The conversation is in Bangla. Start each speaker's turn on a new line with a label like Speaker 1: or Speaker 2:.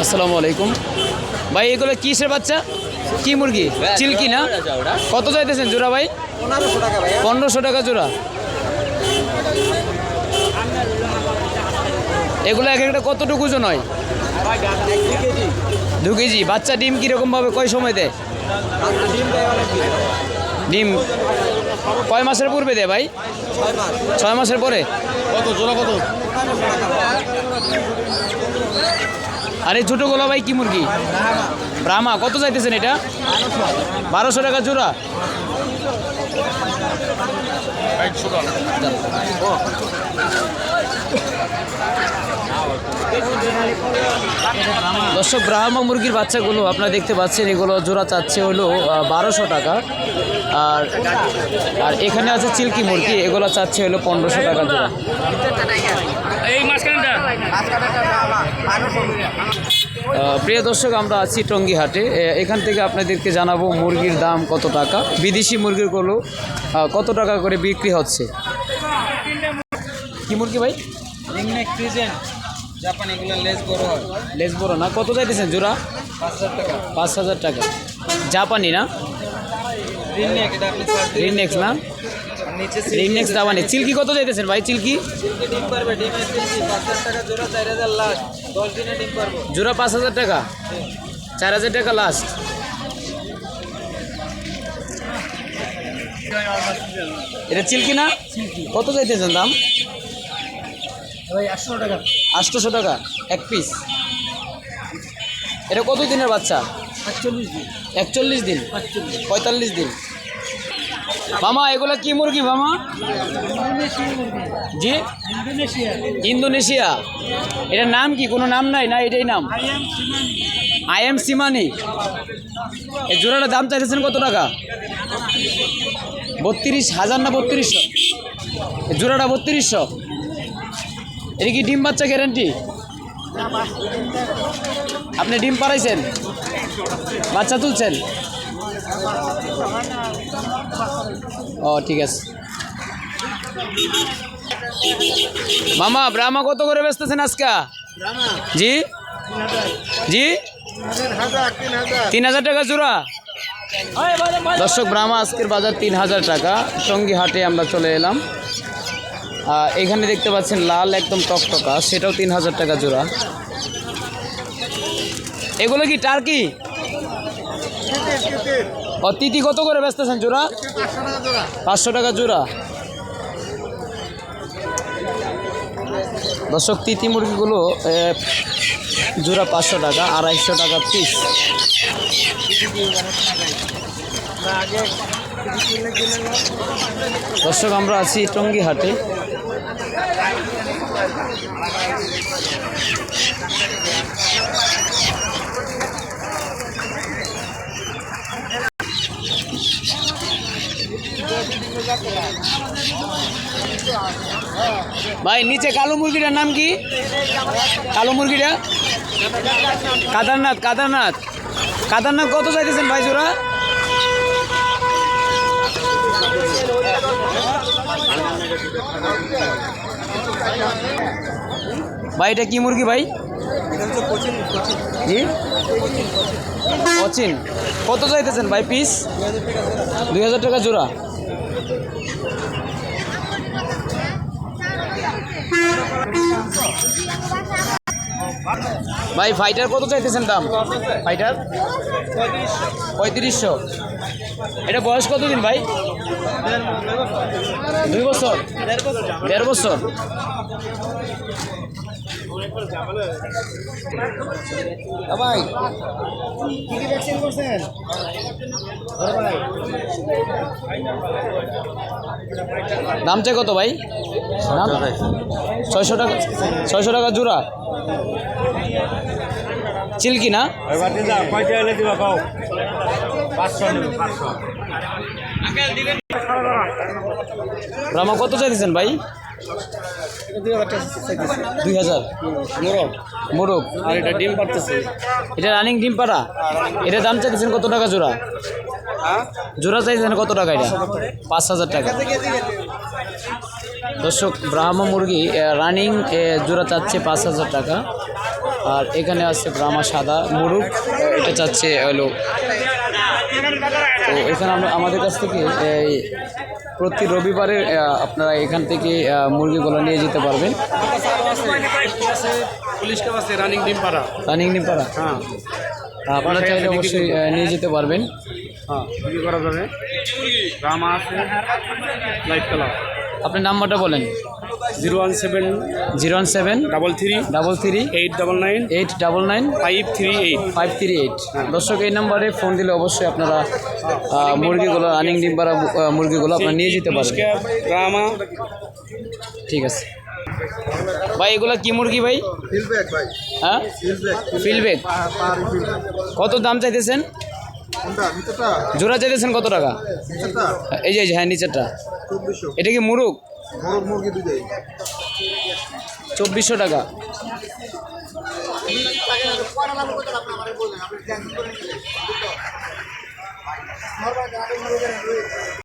Speaker 1: আসসালামু আলাইকুম ভাই, এগুলো কিসের বাচ্চা? কি মুরগি? চিল্কি না? কত চাইতেছেন জোড়া ভাই?
Speaker 2: 1500 টাকা ভাই।
Speaker 1: 1500 টাকা জোড়া। এগুলো এক একটা কতটুকু ওজন হয়? 2 কেজি। বাচ্চা ডিম কীরকমভাবে কয় সময় দেয়? ডিম কয় মাসের পূর্বে দেয় ভাই? 6 মাসের পরে। কত জোড়া কত? আরে ছোটোগুলো ভাই কি মুরগি? ব্রাহ্মা। কত চাইতেছেন এটা? 1200 টাকা জোড়া। দর্শক, ব্রাহ্মা মুরগির বাচ্চাগুলো আপনারা দেখতে পাচ্ছেন, এগুলো জোড়া চাচ্ছে হলো 1200 টাকা। আর আর এখানে আছে চিল্কি মুরগি, এগুলো চাচ্ছে হলো 1500 টাকা জোড়া। প্রিয় দর্শক, আমরা আছি টঙ্গী হাটে। এখান থেকে আপনাদেরকে জানাবো মুরগির দাম কত টাকা, বিদেশি মুরগিগুলো কত টাকা করে বিক্রি হচ্ছে। কি মুরগি ভাই?
Speaker 2: জাপান, এগুলো লেজ বড় হয়।
Speaker 1: লেজ বড় না? কত চাইতেছেন জোড়া?
Speaker 2: 5000 টাকা।
Speaker 1: 5000 টাকা। জাপানি না?
Speaker 2: রিনেক, এটা আপনি
Speaker 1: রিনেক্স না?
Speaker 2: নিচে
Speaker 1: রিনেক্স জাপানি। চিল্কি কত চাইতেছেন ভাই? চিল্কি
Speaker 2: ডিম পারবে, ডিমের চিল্কি 5000 টাকা জোড়া, 4000 লাস্ট। 10 দিনে ডিম পারবো।
Speaker 1: জোড়া 5000 টাকা, 4000 টাকা লাস্ট। এটা চিল্কি না? কত চাইতেছেন দাম?
Speaker 2: ভাই 800 টাকা।
Speaker 1: 800 টাকা এক পিস। এটা কত দিনের বাচ্চা?
Speaker 2: 48 দিন।
Speaker 1: 41 দিন, 45 দিন। মামা, এগুলো কি মুরগি মামা? জি, ইন্দোনেশিয়া। এটার নাম কি? কোনো নাম নাই না? এটাই নাম? আই এম সিমানি। এই জোড়াটার দাম চাইতেছেন কত টাকা? 32,000 না 3200? জোড়াটা 3200। এটা কি ডিম বাচ্চা গ্যারান্টি? আপনি ডিম পাড়াইছেন, বাচ্চা তুলছেন? ও ঠিক আছে। মামা, ব্রাহ্মা কত করে বেচতেছেন আজকে? জি জি, 3000 টাকা জোড়া। দর্শক, ব্রাহ্মা আজকের বাজার 3000 টাকা। টঙ্গী হাটে আমরা চলে এলাম। এখানে দেখতে পাচ্ছেন লাল একদম টকটকা, সেটাও 3000 টাকা জোড়া। এগুলো কি টার্কি? ও তিতি কত করে বেচতেছেন জোড়া? 500 টাকা জোড়া। দর্শক, তিতি মুরগিগুলো জোড়া 500 টাকা, 250 টাকা পিস। দর্শক, আমরা আছি টঙ্গী হাটে। ভাই, নিচে কালো মুরগিটার নাম কি? কালো মুরগিটা কাদারনাথ। কাদারনাথ কাদারনাথ কত চাইতেছেন ভাই জোড়া? ভাই, এটা কি মুরগি ভাই? জি, অচিন। কত চাইতেছেন ভাই পিস? 2000 টাকা জোড়া। ভাই, ফাইটার কত চাইতেছেন দাম? ফাইটার 3500। এটা বয়স কতদিন ভাই? 2 বছর, 1.5 বছর।
Speaker 2: ভাই কি কি ভ্যাকসিন করছেন?
Speaker 1: দাম চাই কত ভাই? 600 টাকা। 600 টাকা জোড়া। চিল্কি না? রামা কত চাইতেছেন ভাই? 2000। মোরগ। আর এটা ডিম পাড়তেছে, এটা রানিং ডিম পাড়া। এটা দাম চাইতেছেন কত টাকা জোড়া? জোড়া চাইছেন কত টাকা? এটা 5000 টাকা। দর্শক, ব্রাহ্মা মুরগি রানিং জোড়া চাচ্ছে 5000 টাকা। আর এখানে আছে ব্রাহ্মা সাদা মুরগ, এটা চাচ্ছে হলো। তো এখানে আমাদের কাছ থেকে এই প্রতি রবিবারে আপনারা এখান থেকে মুরগিগুলো নিয়ে যেতে পারবেন।
Speaker 2: পুলিশ কাপ আছে রানিং ডিম পাড়া।
Speaker 1: রানিং ডিম পাড়া,
Speaker 2: হ্যাঁ
Speaker 1: আপনারা চাইলে অবশ্যই নিয়ে যেতে পারবেন।
Speaker 2: হ্যাঁ বিক্রি করা যাবে। রামা আছে লাইট কালার।
Speaker 1: আপনার নাম্বারটা বলেন।
Speaker 2: 017
Speaker 1: 017
Speaker 2: 33 899
Speaker 1: 899
Speaker 2: 538।
Speaker 1: 538। দর্শক এই নাম্বারে ফোন দিলে অবশ্যই আপনারা মুরগিগুলো রানিং ডিম পাড়া মুরগিগুলো আপনারা নিয়ে যেতে পারবেন।
Speaker 2: রামা
Speaker 1: ঠিক আছে ভাই, এগুলো কি মুরগি ভাই?
Speaker 3: ফিল্ডব্যাক ভাই,
Speaker 1: হ্যাঁ, ফিল্ডব্যাক। কত দাম চাইতেছেন?
Speaker 3: কোনটা ভিতরটা?
Speaker 1: জোড়া চাইতেছেন কত টাকা?
Speaker 3: ভিতরটা
Speaker 1: এই যে হ্যাঁ নিচেরটা।
Speaker 3: 2400।
Speaker 1: এটা কি মুরগ?
Speaker 3: মোরগ মুরগি দুটোই।
Speaker 1: 2400 টাকা।